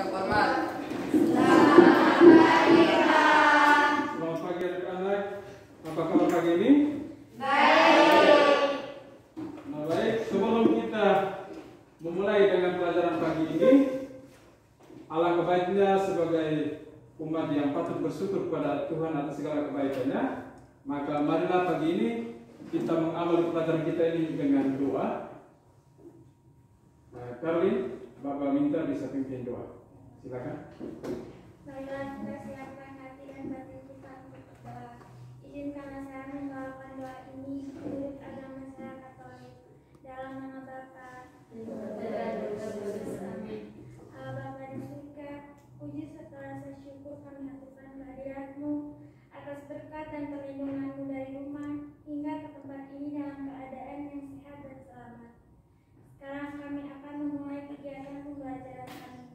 Sikap hormat. Selamat pagi anak-anak. Apa kabar pagi ini? Baik. Nah, baik. Sebelum kita memulai dengan pelajaran pagi ini, alangkah baiknya sebagai umat yang patut bersyukur kepada Tuhan atas segala kebaikannya. Maka marilah pagi ini kita mengawali pelajaran kita ini dengan doa. Nah, Karlin, Bapak minta bisa pimpin doa. Silakan. Marilah kita siapkan hati dan batin kita untuk berdoa. Izinkanlah saya membawakan doa ini menurut agama saya Katolik. Dalam nama Bapa Allah Bapa di surga, puji serta rasa syukur kami haturkan kehadirat-Mu atas berkat dan perlindungan-Mu dari rumah hingga ke tempat ini dalam keadaan yang sehat dan selamat. Sekarang kami akan memulai kegiatan pembelajaran kami.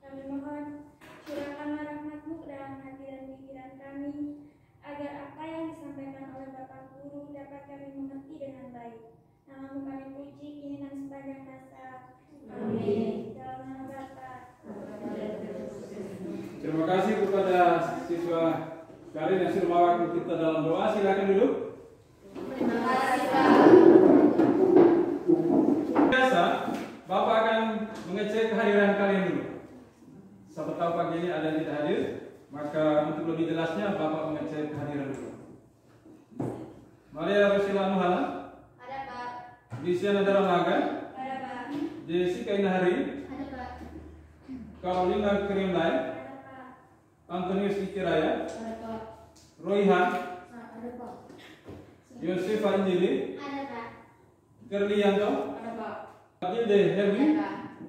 Kami mohon curahkanlah rahmat-Mu ke dalam hati dan pikiran kami, agar apa yang disampaikan oleh Bapak Guru dapat kami mengerti dengan baik. Nama-Mu kami puji kini dan sepanjang masa. Amin. Dalam nama Bapa. Terima kasih kepada siswa Karin yang sudah mewakili kita dalam doa. Silakan duduk. Terima kasih Pak. Biasa, Bapak akan mengecek kehadiran kalian dulu. Siapa tahu pagi ini ada yang tidak hadir, maka untuk lebih jelasnya Bapak mengecek kehadiran dulu. Maria Rosila Nuhala, Ada Pak. Lisiana Daramaga, Ada Pak. Jessica Inahari, Ada Pak. Carolina Krimlai, Ada Pak. Antonius Ikiraya, Ada Pak. Royhan, Ada Pak. Yosefa Injili, Ada Pak. Kerlianto, Ada Pak. Adilde Herwi, Pak.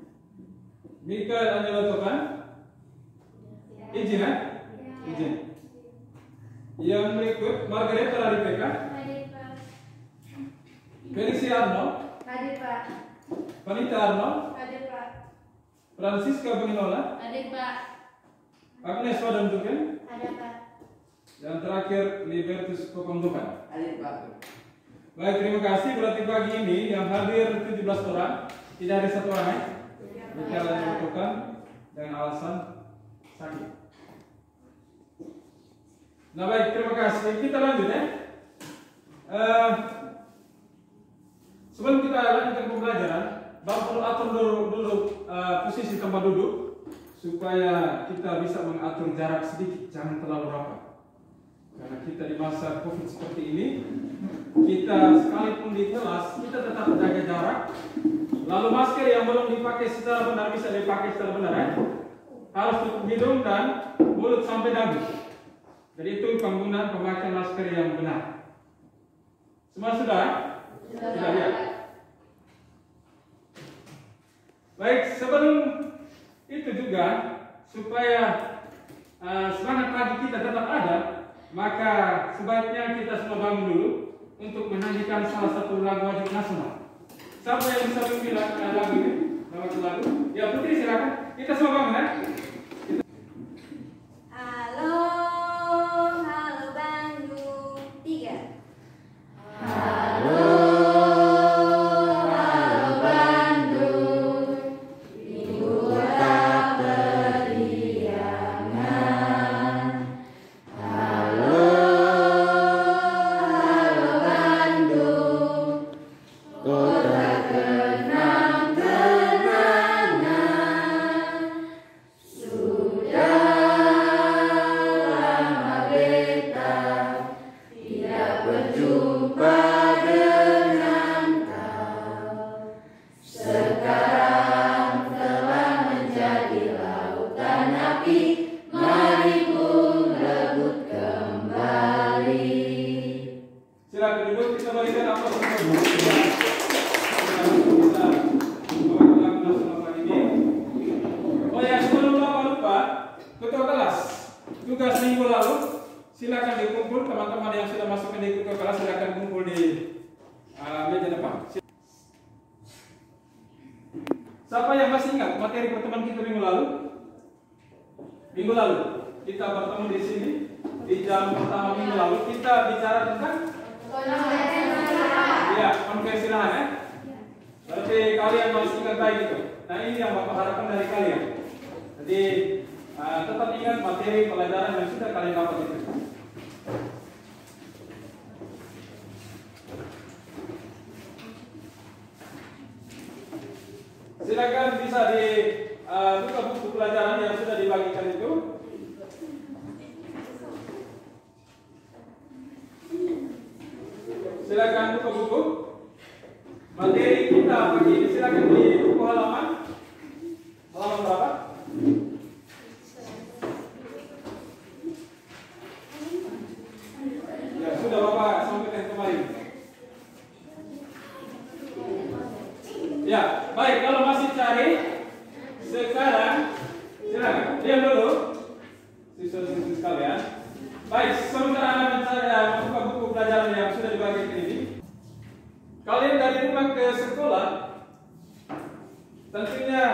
Mikael Angelo Tokan. Izin ya? Izin. Yang berikut Margareta Laripeka, Hadir Pak. Felicia Arno, Hadir Pak. Vanita Arno, Hadir Pak. Francisca Benginola, Hadir Pak. Agnes Wadan Tuken, Ada Pak. dan terakhir Libertus Kokong Tukan. Hadir Pak. Baik, terima kasih. Berarti pagi ini yang hadir 17 orang, tidak ada satu orang ya? Mikael Angelo Tokan dengan alasan sakit. Nah baik, terima kasih. Kita lanjut ya. Sebelum kita lanjutkan pembelajaran, Bapak perlu atur dulu posisi tempat duduk supaya kita bisa mengatur jarak sedikit, jangan terlalu rapat. Karena kita di masa COVID seperti ini, kita sekalipun di kelas kita tetap menjaga jarak. Lalu masker yang belum dipakai secara benar bisa dipakai secara benar ya. Harus tutup hidung dan mulut sampai dagu. Jadi itu penggunaan pemakaian masker yang benar. Semua sudah? Sudah ya. Baik, sebelum itu juga supaya semangat pagi kita tetap ada, maka sebaiknya kita semua bangun dulu untuk menyanyikan salah satu lagu wajib nasional. Siapa yang bisa memilih lagu ini? Lagu? Ya Putri silakan. Kita semua bangun ya. Halo, halo Bandung. 3. Halo, halo Bandung. Dibuat periangan. Halo, halo Bandung. Kota kenang-kenangan. Sudah lama beta tidak berjumpa dengan kau. Sekarang telah menjadi lautan api, mari pun rebut kembali. Silakan duduk, kita berikan apa tersebut. Kita bawakan lagu nasional pagi ini. Oh ya, sebelum lupa, ketua kelas tugas minggu lalu silakan dikumpul teman-teman yang sudah masuk ke ketua kelas, silakan kumpul di meja depan. Siapa yang masih ingat materi pertemuan kita minggu lalu? Minggu lalu kita bertemu di sini di jam pertama minggu lalu kita bicara tentang ya konversi lahan ya. Berarti kalian masih ingat baik itu. Nah ini yang Bapak harapkan dari kalian. Jadi tetap ingat materi pelajaran yang sudah kalian dapat itu. Silakan bisa buka buku pelajaran yang sudah dibagikan itu. Silakan buka buku materi kita pagi ini. Silakan di buku halaman berapa? Ya sudah Bapak sampaikan kemarin. Ya baik, kalau masih cari sekarang silakan diam dulu siswa-siswi sekalian. Baik, sementara Anda mencari buka buku pelajaran yang sudah dibagikan ini, kalian dari rumah ke sekolah tentunya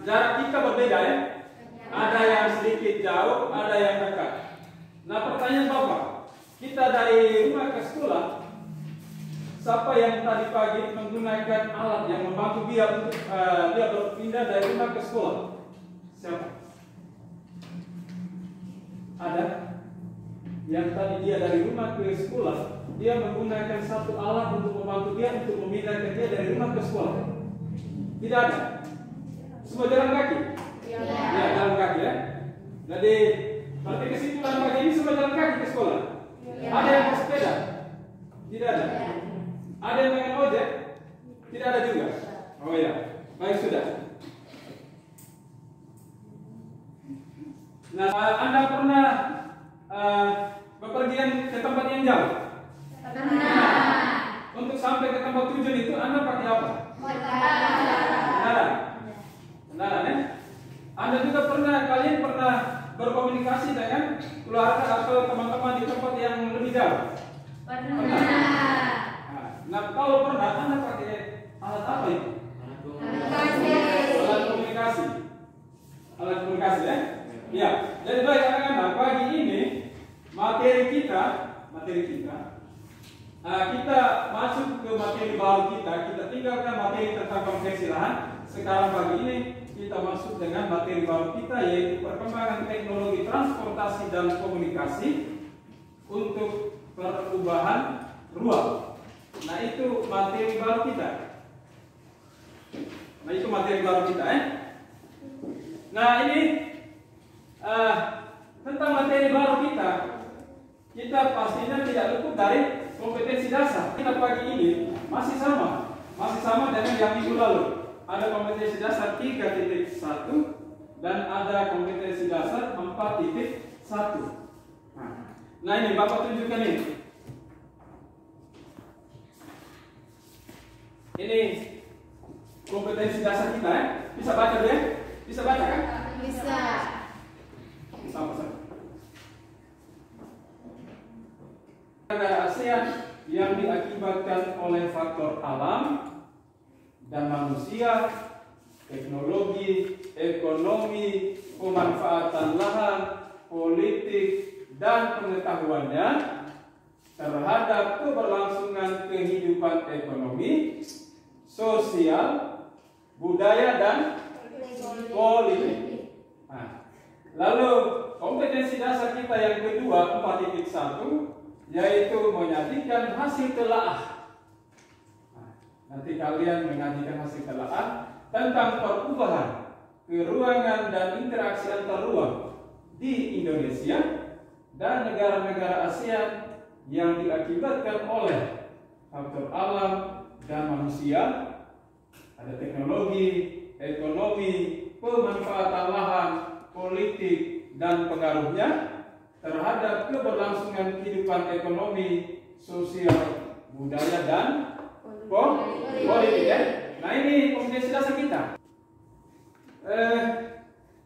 jarak kita berbeda ya. Ada yang sedikit jauh, ada yang dekat. Nah pertanyaan Bapak, kita dari rumah ke sekolah, siapa yang tadi pagi menggunakan alat yang membantu dia untuk dia berpindah dari rumah ke sekolah? Siapa? Ada yang tadi dia dari rumah ke sekolah, dia menggunakan satu alat untuk membantu dia untuk memindahkan dia dari rumah ke sekolah. Tidak ada. Semua jalan kaki. Ya, jalan kaki ya. Jadi berarti kesimpulan pagi ini semua jalan kaki ke sekolah. Ada yang bersepeda? Tidak ada. Ada yang dengan ojek? Tidak ada juga. Oh ya, baik sudah. Nah, Anda pernah bepergian ke tempat yang jauh? Pernah. Untuk sampai ke tempat tujuan itu Anda pakai apa? Kendaraan. Kendaraan ya? Anda juga kalian pernah berkomunikasi dengan keluarga atau teman-teman di tempat yang lebih jauh? Pernah. Nah, kalau pernah Anda pakai alat apa itu? Alat komunikasi. Alat komunikasi ya? Ya, jadi baik anak-anak, pagi ini materi kita kita masuk ke materi baru kita tinggalkan materi tentang kompetensi lahan. Sekarang pagi ini kita masuk dengan materi baru kita, yaitu perkembangan teknologi transportasi dan komunikasi untuk perubahan ruang. Nah itu materi baru kita. Nah ini tentang materi baru kita pastinya tidak luput dari kompetensi dasar. Kita pagi ini masih sama dengan yang minggu lalu. Ada kompetensi dasar 3.1 dan ada kompetensi dasar 4.1. Nah ini Bapak tunjukkan ini. Ini kompetensi dasar kita ya. Bisa baca dia? Bisa baca kan? Bisa. Sama-sama. Negara ASEAN yang diakibatkan oleh faktor alam dan manusia, teknologi, ekonomi, pemanfaatan lahan, politik, dan pengetahuannya terhadap keberlangsungan kehidupan ekonomi, sosial, budaya, dan politik. Lalu kompetensi dasar kita yang kedua 4.1 yaitu menyajikan hasil telaah. Nanti kalian menyajikan hasil telaah tentang perubahan keruangan dan interaksi antar ruang di Indonesia dan negara-negara ASEAN yang diakibatkan oleh faktor alam dan manusia, ada teknologi, ekonomi, pemanfaatan lahan, politik, dan pengaruhnya terhadap keberlangsungan kehidupan ekonomi, sosial, budaya, dan politik ya. Nah ini kompetensi dasar kita.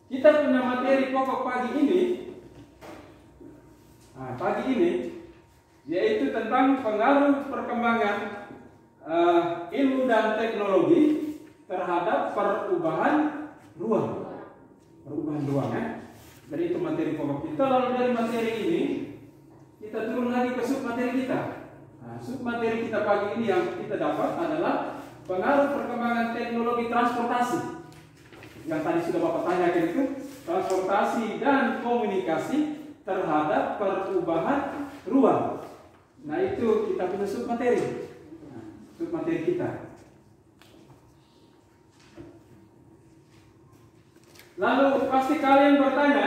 Kita punya materi pokok pagi ini. Yaitu tentang pengaruh perkembangan ilmu dan teknologi terhadap perubahan ruang. Ya. Dari itu materi pokok kita. Lalu dari materi ini kita turun lagi ke submateri kita. Submateri kita pagi ini yang kita dapat adalah pengaruh perkembangan teknologi transportasi. yang tadi sudah Bapak tanyakan itu, transportasi dan komunikasi terhadap perubahan ruang. Nah, itu kita punya submateri. Nah, submateri kita. Lalu pasti kalian bertanya,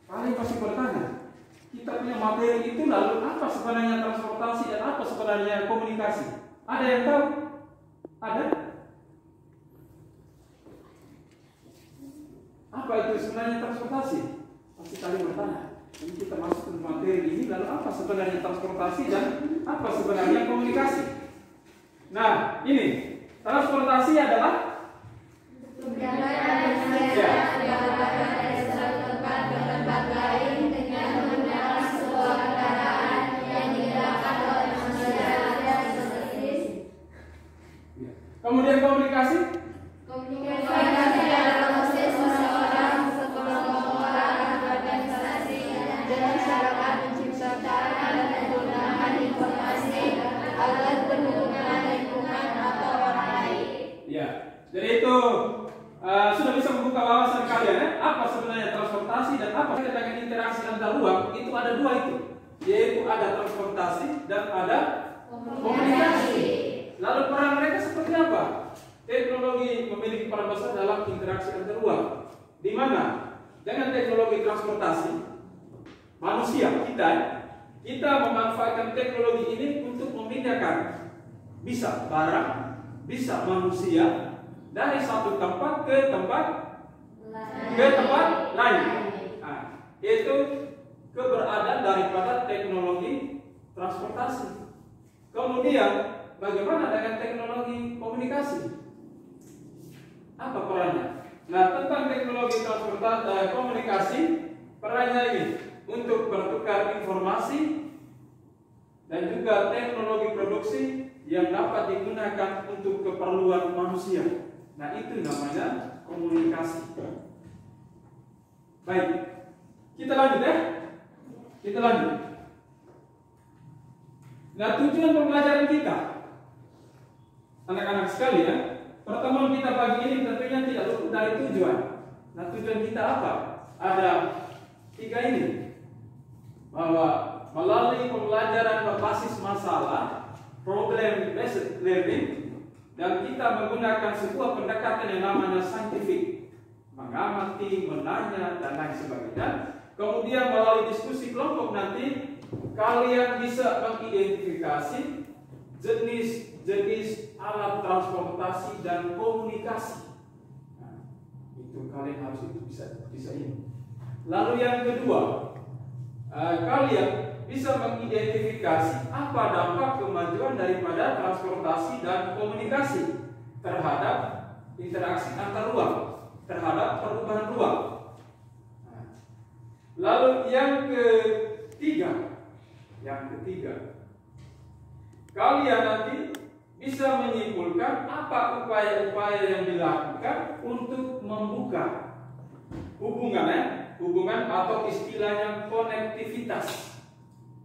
kalian pasti bertanya, kita punya materi itu lalu apa sebenarnya transportasi dan apa sebenarnya komunikasi? Ada yang tahu? Ada? Apa itu sebenarnya transportasi? Pasti kalian bertanya. Jadi kita masuk ke materi ini, lalu apa sebenarnya transportasi dan apa sebenarnya komunikasi? Nah, ini transportasi adalah kemudian komunikasi? Komunikasi adalah proses seseorang, sekelompok orang, organisasi, dan masyarakat menciptakan dan menggunakan informasi agar berhubungan lingkungan atau orang lain. Ya, jadi itu sudah bisa membuka wawasan kalian ya? Apa sebenarnya transportasi dan apa dengan interaksi antar ruang? Itu ada dua itu, yaitu ada transportasi dan ada komunikasi. Lalu peran mereka seperti apa? Teknologi memiliki peran besar dalam interaksi antar ruang. Di mana dengan teknologi transportasi manusia kita memanfaatkan teknologi ini untuk memindahkan bisa barang, bisa manusia dari satu tempat ke tempat lain. Nah, itu keberadaan daripada teknologi transportasi. Kemudian bagaimana dengan teknologi komunikasi? Apa perannya? Nah, tentang teknologi transportasi komunikasi, perannya ini untuk bertukar informasi dan juga teknologi produksi yang dapat digunakan untuk keperluan manusia. Nah, itu namanya komunikasi. Baik, kita lanjut ya. Kita lanjut. Nah, tujuan pembelajaran kita, anak-anak sekalian, pertemuan kita pagi ini tentunya tidak luput dari tujuan. Nah, tujuan kita apa? Ada 3 ini. Bahwa melalui pembelajaran berbasis masalah, problem based learning, dan kita menggunakan sebuah pendekatan yang namanya scientific, mengamati, menanya, dan lain sebagainya. Kemudian melalui diskusi kelompok nanti kalian bisa mengidentifikasi jenis alat transportasi dan komunikasi. Nah, itu kalian harus bisa ini. Lalu yang kedua, kalian bisa mengidentifikasi apa dampak kemajuan daripada transportasi dan komunikasi terhadap interaksi antar ruang, terhadap perubahan ruang. Nah, lalu yang ketiga, kalian nanti bisa menyimpulkan apa upaya-upaya yang dilakukan untuk membuka hubungan atau istilahnya konektivitas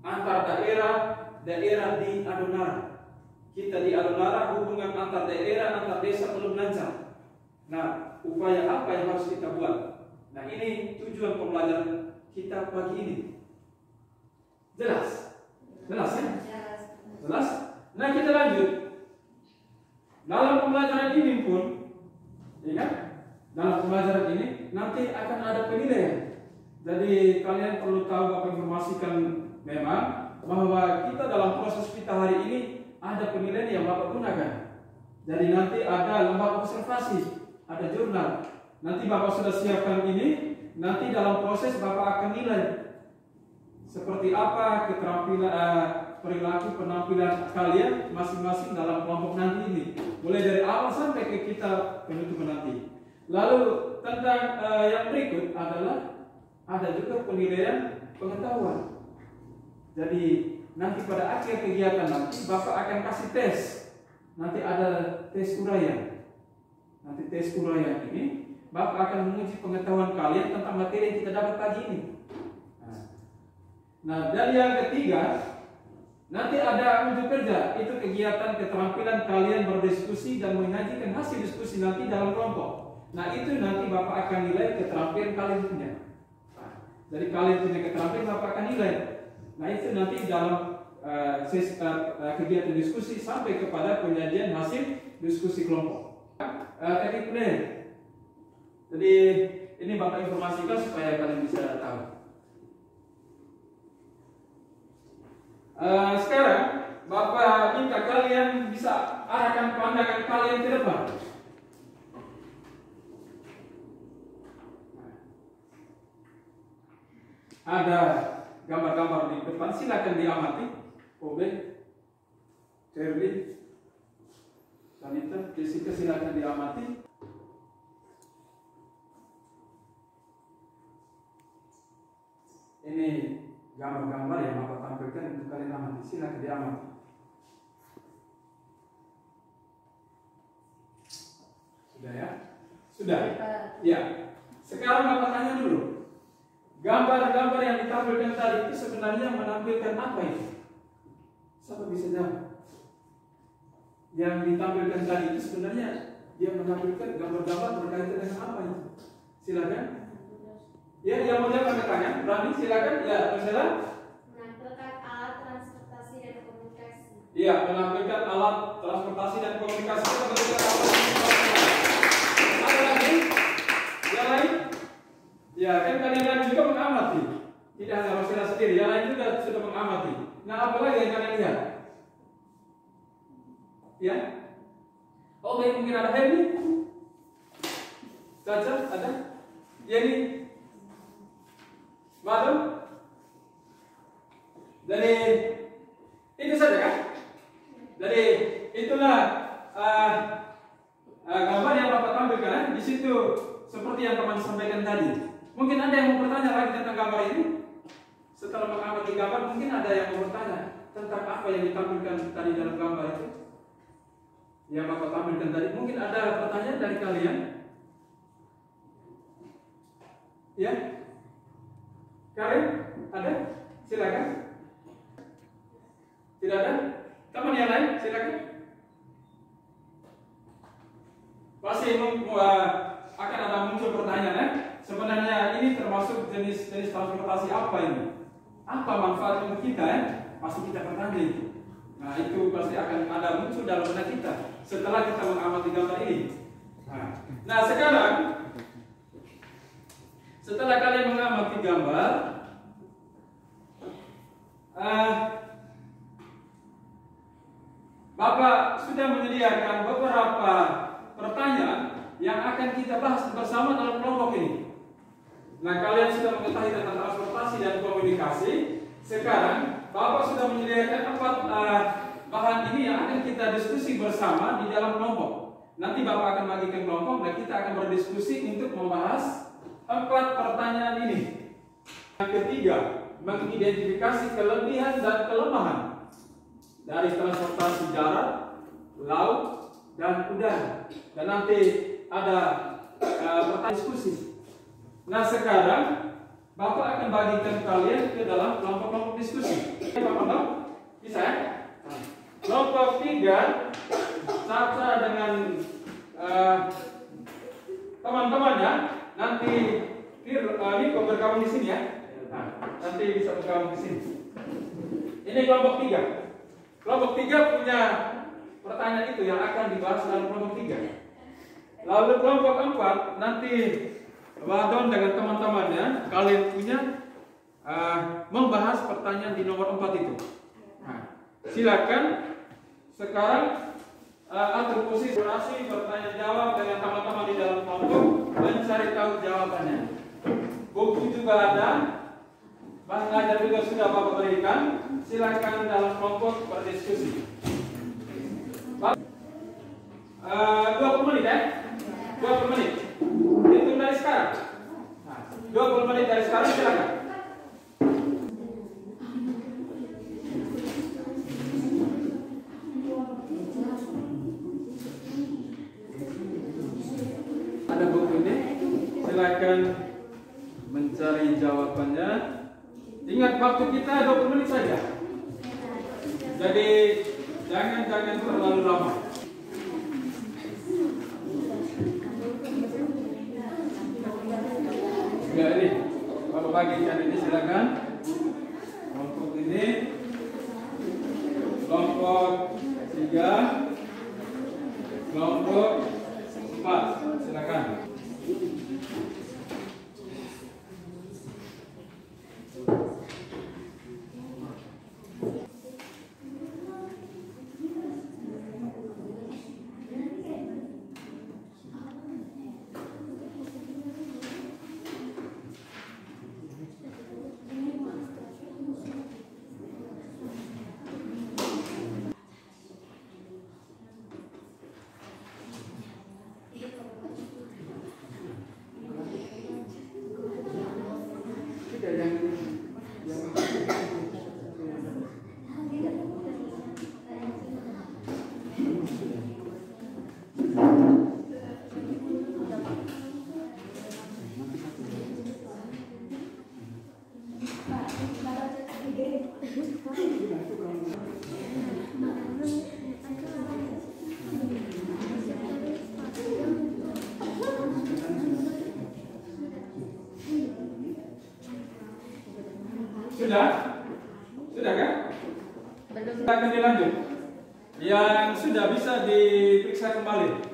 antar daerah di Adonara. Kita di Adonara hubungan antar daerah, antar desa belum lancar. Nah, upaya apa yang harus kita buat? Nah, ini tujuan pembelajaran kita pagi ini. Jelas? Jelas ya? Jelas? Nah, kita lanjut. Dalam pembelajaran ini pun, ingat, dalam pembelajaran ini nanti akan ada penilaian. Jadi kalian perlu tahu, Bapak informasikan memang bahwa kita dalam proses kita hari ini ada penilaian yang Bapak gunakan. Jadi nanti ada lembar observasi, ada jurnal. Nanti Bapak sudah siapkan ini, nanti dalam proses Bapak akan nilai seperti apa keterampilan perilaku penampilan kalian masing-masing dalam kelompok nanti ini, mulai dari awal sampai ke kita penutupan nanti. Lalu tentang yang berikut adalah ada juga penilaian pengetahuan. Jadi nanti pada akhir kegiatan nanti Bapak akan kasih tes. Nanti ada tes uraian. Nanti tes uraian ini Bapak akan menguji pengetahuan kalian tentang materi yang kita dapat pagi ini. Nah, dan yang ketiga, nanti ada unjuk kerja. Itu kegiatan keterampilan kalian berdiskusi dan menyajikan hasil diskusi nanti dalam kelompok. Nah itu nanti Bapak akan nilai keterampilan kalian punya. Jadi kalian punya keterampilan Bapak akan nilai. Nah itu nanti dalam kegiatan diskusi sampai kepada penyajian hasil diskusi kelompok. Teknik penilaian. Jadi ini Bapak informasikan supaya kalian bisa tahu. Sekarang Bapak minta kalian bisa arahkan pandangan kalian ke depan. Ada gambar-gambar di depan, silakan diamati. Kobe, Sherly, Tanita, Jessica, silakan diamati. Ini gambar-gambar yang Bapak tampilkan untuk kalian amati, silakan diamati. Sudah ya? Sudah? Ya. Sekarang Bapak tanya dulu. Gambar-gambar yang ditampilkan tadi itu sebenarnya menampilkan apa itu? Siapa bisa jawab? Yang ditampilkan tadi itu sebenarnya dia menampilkan gambar-gambar berkaitan dengan apa itu? Silakan. Ya, yang mau jawab angkat tangan. Berani silakan. Ya, Marcella. Menampilkan alat transportasi dan komunikasi. Iya, menampilkan alat transportasi dan komunikasi. Ada lagi? Yang lain? Ya, kan kalian lain juga mengamati. Tidak hanya Marcella sendiri, yang lain juga sudah mengamati. Nah, apa lagi yang kalian lihat? Ya? Oke, mungkin ada Henry? Caca, ada? Yeni? Madam? Dari itu saja kan? Dari itulah gambar yang Bapak tampilkan di situ seperti yang teman sampaikan tadi. Mungkin ada yang mau bertanya lagi tentang gambar ini? Setelah mengamati gambar, mungkin ada yang mau bertanya tentang apa yang ditampilkan tadi dalam gambar itu. Yang Bapak tampilkan tadi, mungkin ada pertanyaan dari kalian? Ya? Kalian? Ada? Silakan. Tidak ada? Teman yang lain? Silakan. Pasti akan ada muncul pertanyaan ya? Sebenarnya ini termasuk jenis transportasi apa ini? Apa manfaat untuk kita ya? Pasti kita bertanya itu. Nah itu pasti akan ada muncul dalam benak kita setelah kita mengamati gambar ini. Nah sekarang setelah kalian mengamati gambar, Bapak sudah menyediakan beberapa pertanyaan yang akan kita bahas bersama dalam kelompok ini. Nah, kalian sudah mengetahui tentang transportasi dan komunikasi. Sekarang, Bapak sudah menyediakan 4 bahan ini yang akan kita diskusi bersama di dalam kelompok. Nanti Bapak akan bagikan kelompok dan kita akan berdiskusi untuk membahas 4 pertanyaan ini. Yang ketiga, mengidentifikasi kelebihan dan kelemahan dari transportasi darat, laut, dan udara. Dan nanti ada pertanyaan diskusi. Nah sekarang Bapak akan bagikan kalian ke dalam kelompok-kelompok diskusi. Bapak tahu? Bisa ya? Kelompok 3, Caca dengan teman-temannya nanti Niko bergabung di sini ya. Nah, nanti bisa bergabung di sini. Ini kelompok 3. Kelompok 3 punya pertanyaan itu yang akan dibahas dalam kelompok 3. Lalu kelompok 4 nanti Wadon dengan teman-temannya kalian punya membahas pertanyaan di nomor 4 itu. Nah, silakan sekarang atur posisi durasi bertanya jawab dengan teman-teman di dalam kelompok mencari tahu jawabannya. Buku juga ada, bahan ajar juga sudah Bapak berikan. Silakan dalam kelompok berdiskusi. 20 menit ya? 20 menit. Hitung dari sekarang. Nah, 20 menit dari sekarang silakan. Ada bukunya. Silakan mencari jawabannya. Ingat waktu kita 20 menit saja. Jadi jangan terlalu lama. Ya ini, Bapak bagikan ini silakan. Kelompok ini, kelompok 3, kelompok 4, silakan. Sudah? Sudah kan? Belum. Kita akan dilanjut. Yang sudah bisa diperiksa kembali.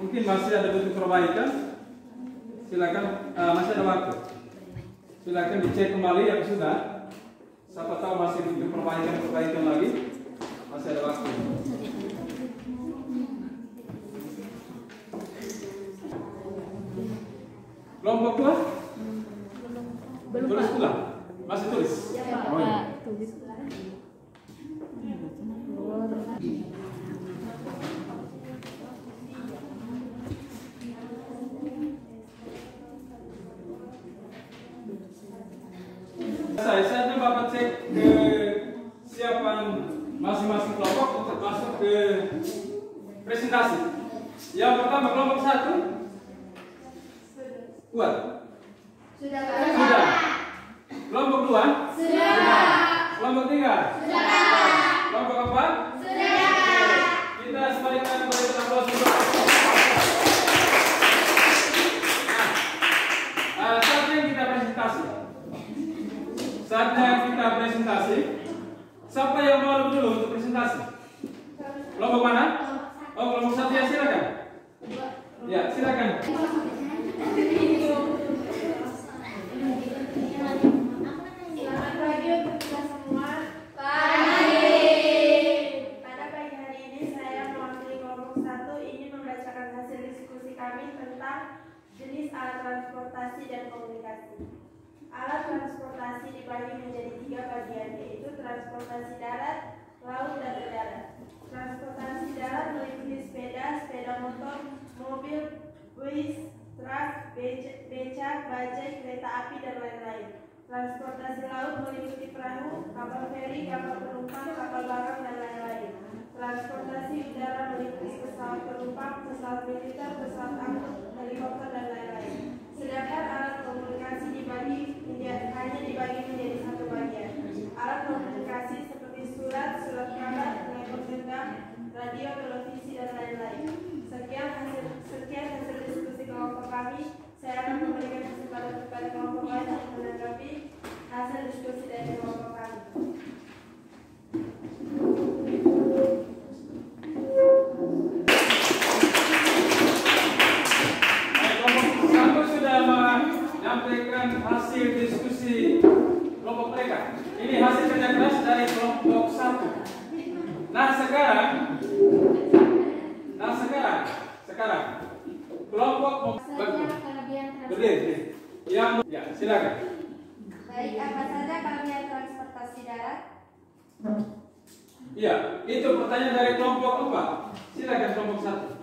Mungkin masih ada bentuk perbaikan. Silakan, masih ada waktu. Silakan dicek kembali yang sudah. Siapa tahu masih bentuk perbaikan lagi. Masih ada waktu. Kelompok 2? Belum, Tulis Pak. ulang. Masih tulis? Ya, Pak. Oh, iya. Tulis. Saatnya Bapak cek ke siapan masing-masing kelompok untuk masuk ke presentasi. Yang pertama kelompok 1 kuat. Sudah, Pak. Sudah. Kelompok 2 Sudah. Kelompok 3 Sudah. Kelompok 4 Sudah. kita sebalikkan beri aplaus untuk. Saatnya kita presentasi. Saatnya kita presentasi. Siapa yang mau lebih dulu untuk presentasi? Kelompok mana? Oh, kelompok 1 ya, silakan. Ya, silakan. Selamat pagi untuk kita semua. Pagi. Pada pagi hari ini saya mewakili kelompok 1 ingin membacakan hasil diskusi kami tentang jenis alat transportasi dan komunikasi. Alat transportasi dibagi menjadi 3 bagian, yaitu transportasi darat, laut, dan udara. Transportasi darat meliputi sepeda, sepeda motor, mobil, bus, truk, becak, bajai, kereta api, dan lain-lain. Transportasi laut meliputi perahu, kapal feri, kapal penumpang, kapal barang, dan lain-lain. Transportasi udara meliputi pesawat penumpang, pesawat militer, pesawat angkut, helikopter, dan lain-lain. Sedangkan alat komunikasi hanya dibagi menjadi 1 bagian. Alat komunikasi seperti surat kabar, telepon genggam, radio, televisi, dan lain-lain. Sekian hasil diskusi kelompok kami. Saya akan memberikan kesempatan kepada kelompok lain untuk menanggapi hasil diskusi dari kelompok kami. Kelompok 1 sudah menyampaikan hasil diskusi kelompok mereka. Ini hasil kerja keras dari kelompok 1. Nah sekarang kelompok berdiri. Yang ya silakan. Baik, apa saja kalian transportasi darat? Iya, itu pertanyaan dari kelompok 4. Silakan kelompok 1.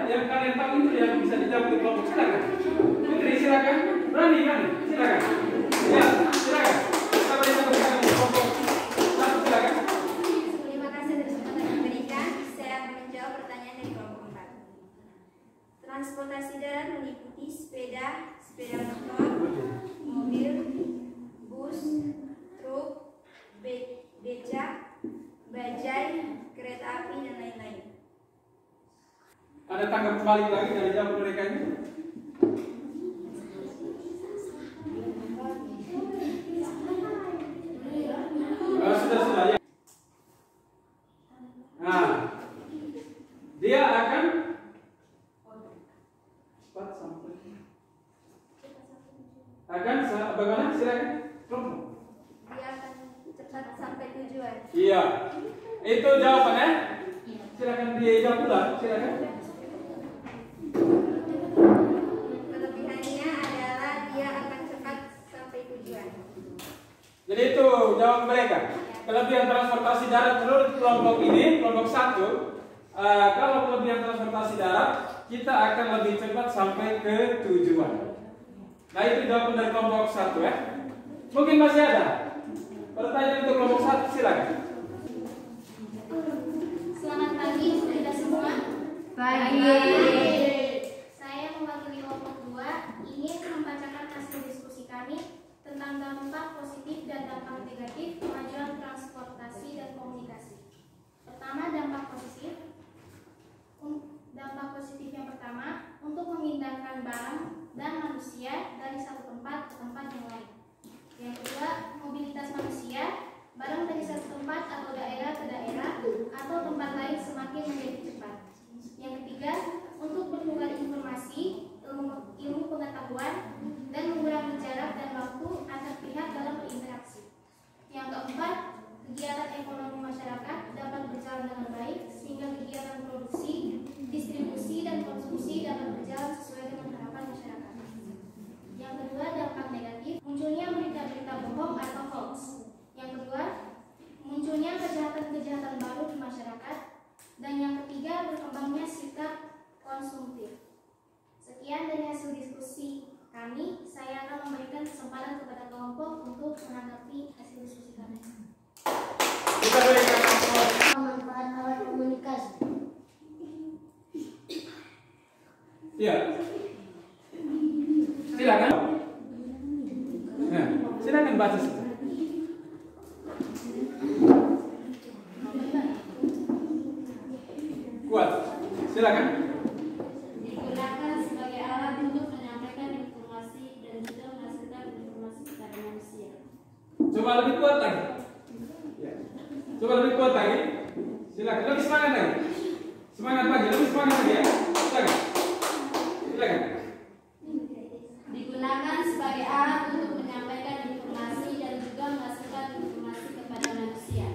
Yang kalian tahu itu yang bisa dijawab di kelompok, silakan. Putri silakan. Berani kan? Silakan. Ya, silakan. Kita beri satu kali kelompok 1, silakan. Terima kasih atas kesempatan yang diberikan. Saya akan menjawab pertanyaan dari kelompok 4. Transportasi darat meliputi sepeda motor, mobil, bus, truk, becak, bajai, kereta api, dan lain-lain. Ada tanggapan balik lagi dari jawab mereka ini? akan cepat sampai bagaimana silakan kelompok. Dia akan cepat sampai tujuan. Iya, itu jawabannya. Silakan dijawab ulang. Silakan. Kelebihannya adalah dia akan cepat sampai tujuan. Jadi itu jawaban mereka. Kelebihan transportasi darat menurut kelompok ini, kelompok 1, kalau kelebihan transportasi darat, kita akan lebih cepat sampai ke tujuan. Nah itu jawaban dari kelompok 1 ya. Mungkin masih ada pertanyaan untuk kelompok 1, silakan. Selamat pagi kita semua. Pagi. Saya mewakili kelompok 2 ingin membacakan hasil diskusi kami tentang dampak positif dan dampak negatif kemajuan transportasi dan komunikasi. Pertama, dampak positif. Dampak positif yang pertama, untuk memindahkan barang dan manusia dari satu tempat ke tempat yang lain. Yang kedua, mobilitas manusia, barang dari satu tempat atau daerah ke daerah atau tempat lain semakin menjadi cepat. Yang ketiga, untuk bertukar informasi, ilmu pengetahuan, dan mengurangi jarak dan waktu antar pihak dalam berinteraksi. Yang keempat, kegiatan ekonomi masyarakat dapat berjalan dengan baik sehingga kegiatan produksi, distribusi, dan konsumsi dapat berjalan sesuai dengan harapan masyarakat. Yang kedua, dampak negatif, munculnya berita-berita bohong atau hoax. Yang kedua, munculnya kejahatan-kejahatan baru di masyarakat. Dan yang ketiga, berkembangnya sikap konsumtif. Sekian dari hasil diskusi kami. Saya akan memberikan kesempatan kepada kelompok untuk menanggapi hasil diskusi kami. Kita berikan Manfaat alat komunikasi. Iya. Silakan. Nah, silakan baca saja. Kuat. Silakan. Digunakan sebagai alat untuk menyampaikan informasi dan juga menghasilkan informasi kepada manusia. Coba lebih kuat lagi. Ya. Coba lebih kuat lagi. Silakan. Lebih semangat lagi. Semangat lagi. Lebih semangat lagi ya. Silakan. Silakan. Digunakan sebagai alat untuk menyampaikan informasi dan juga menghasilkan informasi kepada manusia.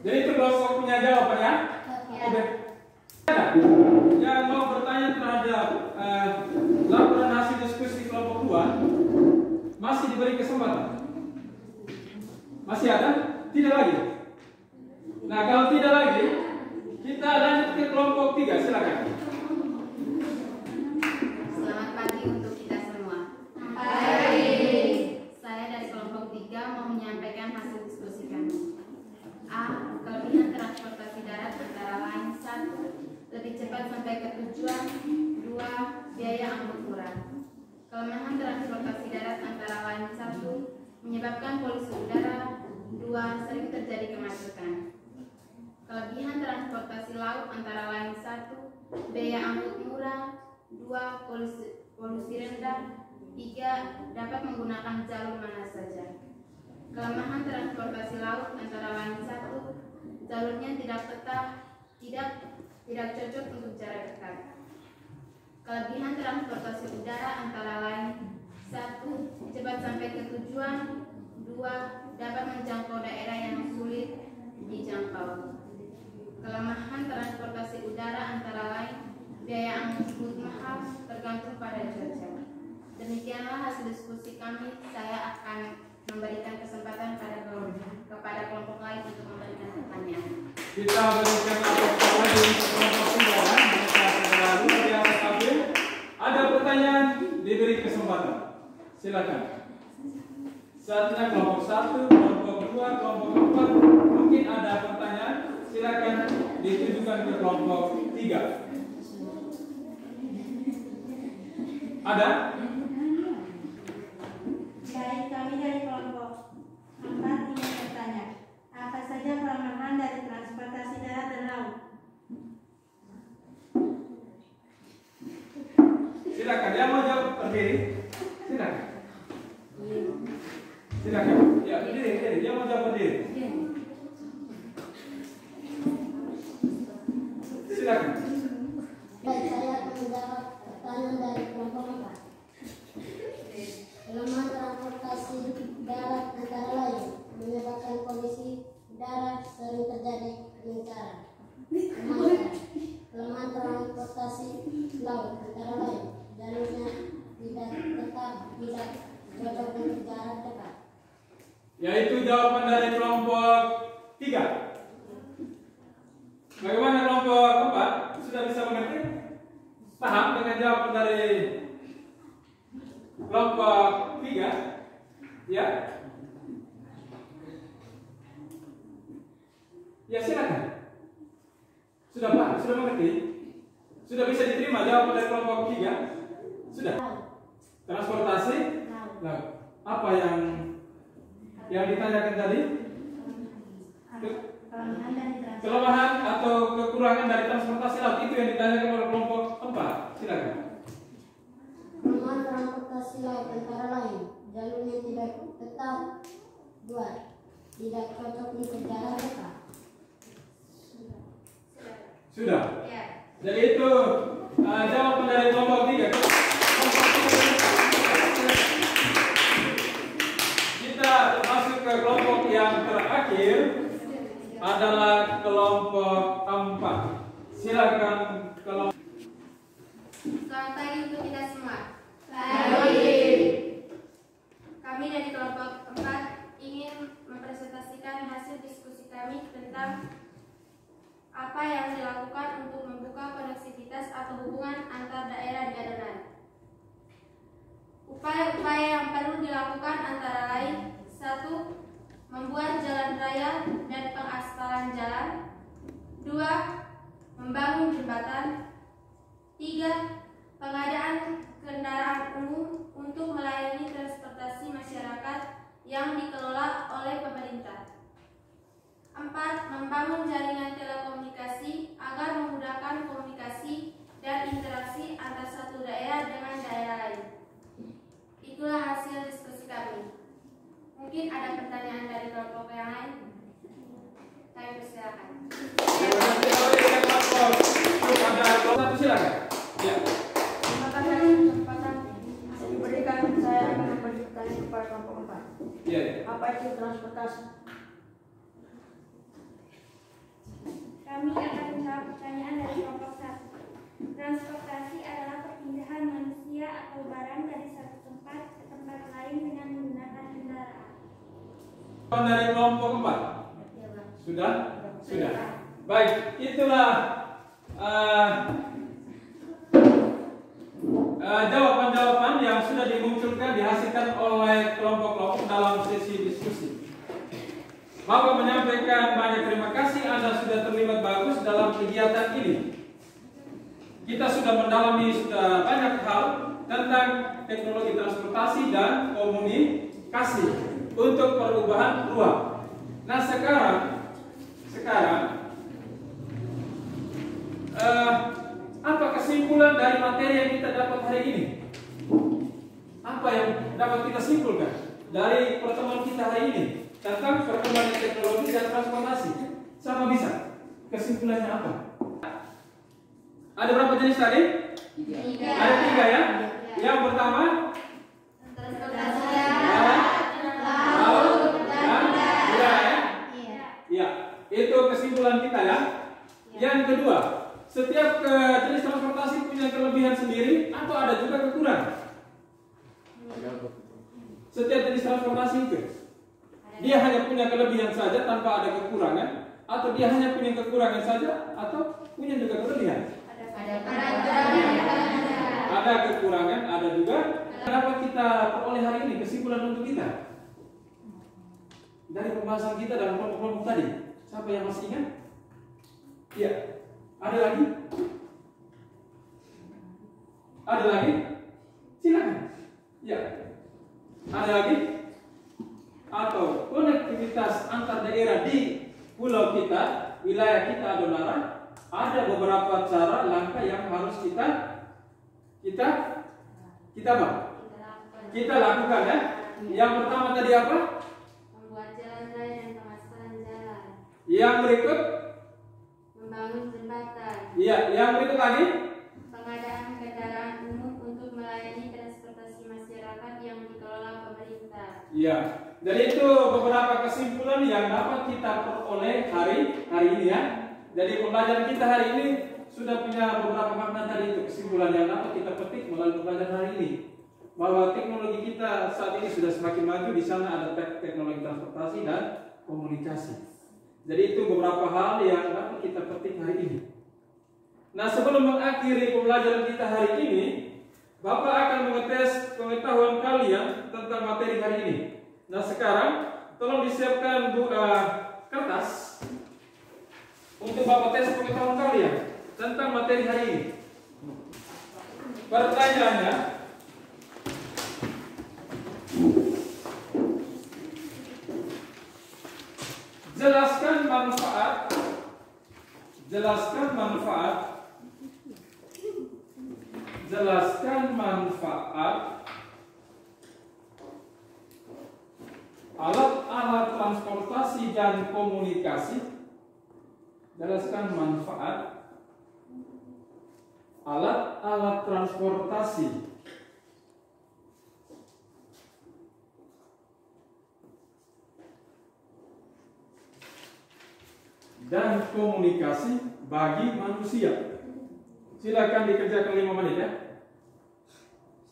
Jadi itu kelompok punya jawaban ya. Ya. Oke. Ada yang mau bertanya terhadap laporan hasil diskusi kelompok 2 masih diberi kesempatan? Masih ada? Tidak lagi? Nah kalau tidak lagi, kita lanjut ke kelompok 3, silakan. Selamat pagi untuk kita semua. Pagi. Saya dari kelompok 3 mau menyampaikan hasil diskusi kami. A. Kelebihan transportasi darat antara lain 1. Lebih cepat sampai ke tujuan. 2. Biaya angkut murah. Kelemahan transportasi darat antara lain 1. Menyebabkan polusi udara. 2. Sering terjadi kemacetan. Kelebihan transportasi laut antara lain 1. Biaya angkut murah. 2. Polusi rendah. 3. Dapat menggunakan jalur mana saja. Kelemahan transportasi laut antara lain 1. Jalurnya tidak tetap, tidak cocok untuk jarak dekat. Kelebihan transportasi udara antara lain 1. Cepat sampai ke tujuan. 2. Dapat menjangkau daerah yang sulit dijangkau. Kelemahan transportasi udara antara lain biaya angkut mahal tergantung pada cuaca. Demikianlah hasil diskusi kami. Saya akan memberikan kesempatan kepada kelompok lain untuk memberikan pertanyaan. Kita berikan aplaus lagi untuk kelompok 3 mereka selalu biasa stabil. Ada pertanyaan, diberi kesempatan. Silakan. Saatnya kelompok 1, kelompok 2, kelompok 4. Mungkin ada pertanyaan, silakan ditujukan ke kelompok 3. Ada? Baik, kami dari kelompok 4 ingin bertanya, apa saja kelemahan dari transportasi darat dan laut? Silakan, yang mau jawab berdiri. Silakan. Silakan. Ya, berdiri. Yang mau jawab berdiri. Silakan. transportasi laut antara lain jalurnya tidak tetap tidak cocok untuk jarak dekat. Yaitu jawaban dari kelompok 3. Bagaimana kelompok 4? Sudah bisa mengerti? Paham dengan jawaban dari kelompok 3? Ya? Ya silakan. Sudah paham? Sudah mengerti? Sudah bisa diterima jawaban dari kelompok 3? Sudah? Transportasi? Laut. Apa yang ditanyakan tadi? Kelemahan atau kekurangan dari transportasi laut itu yang ditanyakan oleh kelompok 4. Silakan. Kelemahan transportasi laut antara lain jalurnya tidak tetap, 2 tidak cocok untuk jarak dekat. Sudah. Ya. Jadi itu jawaban dari kelompok 3. Kita masuk ke kelompok yang terakhir adalah kelompok 4. Silakan kelompok. Selamat pagi untuk kita semua. Kami dari kelompok 4 ingin mempresentasikan hasil diskusi kami tentang apa yang dilakukan untuk membuka konektivitas atau hubungan antar daerah di adonan. Upaya-upaya yang perlu dilakukan antara lain: 1. Membuat jalan raya dan pengaspalan jalan. 2. Membangun jembatan. 3. Pengadaan kendaraan umum untuk melayani transportasi masyarakat yang dikelola oleh pemerintah. 4. Membangun jaringan telekomunikasi agar memudahkan komunikasi dan interaksi antar satu daerah dengan daerah lain. Itulah hasil diskusi kami. Mungkin ada pertanyaan dari kelompok yang lain? Kami persilakan. Ada kelompok 1, silakan. Ya. Terima kasih atas kesempatan yang diberikan. Saya akan memberi pertanyaan kepada kelompok 4. Ya. Apa itu transportasi? Kami akan menjawab pertanyaan dari kelompok 1. Transportasi adalah perpindahan manusia atau barang dari satu tempat ke tempat lain dengan menggunakan kendaraan. Dari kelompok 4. Sudah? Sudah. Baik, itulah jawaban-jawaban yang sudah dimunculkan dihasilkan oleh kelompok-kelompok dalam sesi diskusi. Bapak menyampaikan banyak terima kasih Anda sudah terlibat bagus dalam kegiatan ini. Kita sudah mendalami banyak hal tentang teknologi transportasi dan komunikasi untuk perubahan ruang. Nah sekarang apa kesimpulan dari materi yang kita dapat hari ini? Apa yang dapat kita simpulkan dari pertemuan kita hari ini tentang perkembangan teknologi dan transportasi? Sama bisa? Kesimpulannya apa? Ada berapa jenis tadi? 3. Ada 3 ya? Yang pertama Transportasi laut dan udara ya? Ya, itu kesimpulan kita ya. Yang kedua, setiap jenis transportasi punya kelebihan sendiri atau ada juga kekurangan? Setiap jenis transportasi itu dia hanya punya kelebihan saja tanpa ada kekurangan, atau dia hanya punya kekurangan saja atau punya juga kelebihan? Ada kekurangan, ada juga. Kenapa kita peroleh hari ini kesimpulan untuk kita dari pembahasan kita dalam kelompok-kelompok tadi? Siapa yang masih ingat? Ya, ada lagi? Ada lagi? Silakan. Ya, ada lagi? Atau konektivitas antar daerah di pulau kita, wilayah kita Adonara, ada beberapa cara langkah yang harus kita lakukan ya. Yang pertama tadi apa? membuat jalan raya dan pengaspalan jalan. Yang berikut? Membangun jembatan. Iya, yang berikut lagi? Pengadaan kendaraan umum untuk melayani transportasi masyarakat yang dikelola pemerintah. Iya. Jadi itu beberapa kesimpulan yang dapat kita peroleh hari ini ya. Jadi pembelajaran kita hari ini sudah punya beberapa makna tadi itu. kesimpulan yang dapat kita petik melalui pembelajaran hari ini, bahwa teknologi kita saat ini sudah semakin maju. Di sana ada teknologi transportasi dan komunikasi. Jadi itu beberapa hal yang dapat kita petik hari ini. Nah, sebelum mengakhiri pembelajaran kita hari ini, Bapak akan mengetes pengetahuan kalian tentang materi hari ini. Nah, sekarang tolong disiapkan kertas untuk Bapak tes pengetahuan kalian tentang materi hari ini. Pertanyaannya, jelaskan manfaat alat-alat transportasi dan komunikasi. Jelaskan manfaat alat-alat transportasi dan komunikasi bagi manusia. Silakan dikerjakan 5 menit ya.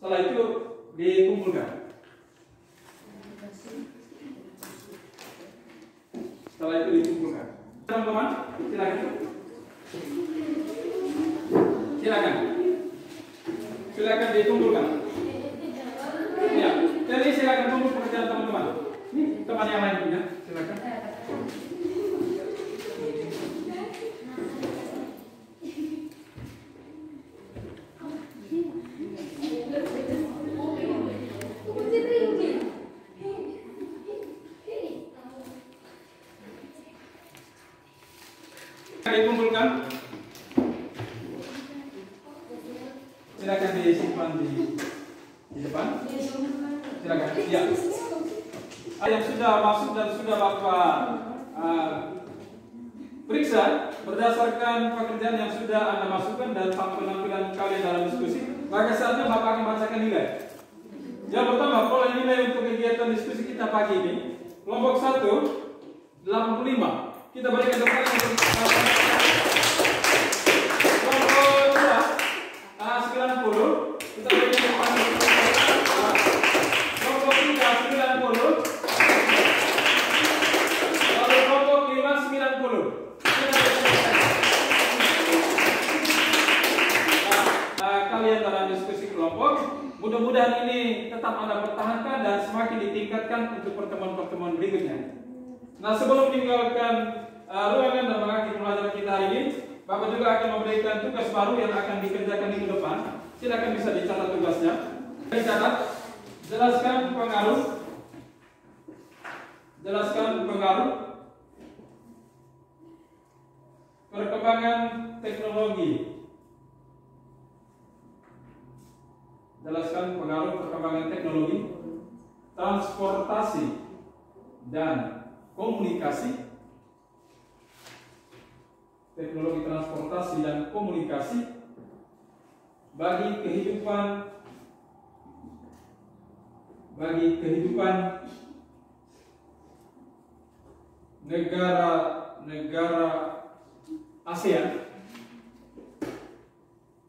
Setelah itu dikumpulkan. Teman-teman, silakan dikumpulkan. Ya, jadi silakan tunggu pekerjaan teman-teman. Nih, teman yang lain punya, silakan. Dikumpulkan. Silakan disimpan di depan. Silakan. Ya. Yang sudah masuk dan sudah Bapak periksa berdasarkan pekerjaan yang sudah Anda masukkan dan penampilan kalian dalam diskusi, maka saatnya Bapak akan bacakan nilai. Yang pertama, pola nilai untuk kegiatan diskusi kita pagi ini. Kelompok 1 85. Kita berikan depan untuk kelompok 2 90. Kita berikan depan untuk kelompok 3 90. Lalu kelompok 5 90. Kalian dalam diskusi kelompok, mudah-mudahan ini tetap Anda pertahankan dan semakin ditingkatkan untuk pertemuan-pertemuan berikutnya. Nah, sebelum meninggalkan ruangan dan mengakhiri pembelajaran kita hari ini, Bapak juga akan memberikan tugas baru yang akan dikerjakan minggu depan. Silakan bisa dicatat tugasnya. Dicatat. Jelaskan pengaruh perkembangan teknologi. Jelaskan pengaruh perkembangan teknologi, transportasi dan komunikasi. Teknologi transportasi dan komunikasi bagi kehidupan negara ASEAN,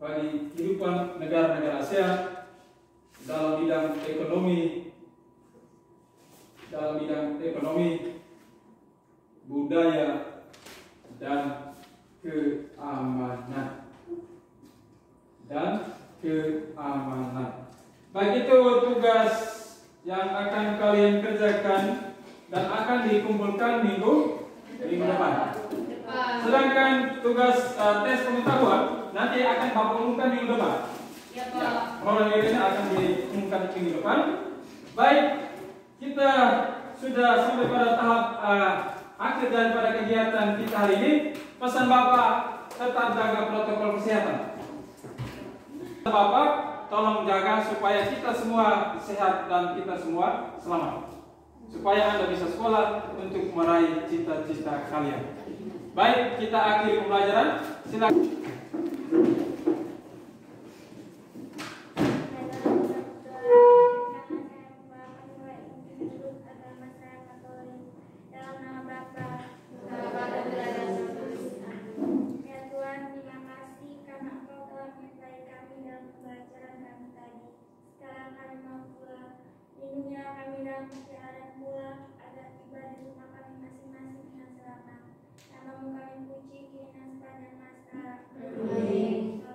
bagi kehidupan negara-negara ASEAN dalam bidang ekonomi, budaya, dan keamanan. Baik, itu tugas yang akan kalian kerjakan dan akan dikumpulkan minggu depan. Sedangkan tugas tes pengetahuan nanti akan Bapak umumkan minggu depan. Ya, Pak. Ini akan diumumkan minggu depan. Baik, kita sudah sampai pada tahap akhir daripada kegiatan kita hari ini. Pesan Bapak, tetap jaga protokol kesehatan. Bapak, tolong jaga supaya kita semua sehat dan kita semua selamat, supaya Anda bisa sekolah untuk meraih cita-cita kalian. Baik, kita akhiri pembelajaran. Silakan. Ya Tuhan, terima kasih karena Engkau telah menyertai kami dalam dalam perjalanan pulang agar tiba di rumah kami masing-masing dengan selamat. Namamu kami puji, kini dan sepanjang masa. Amin.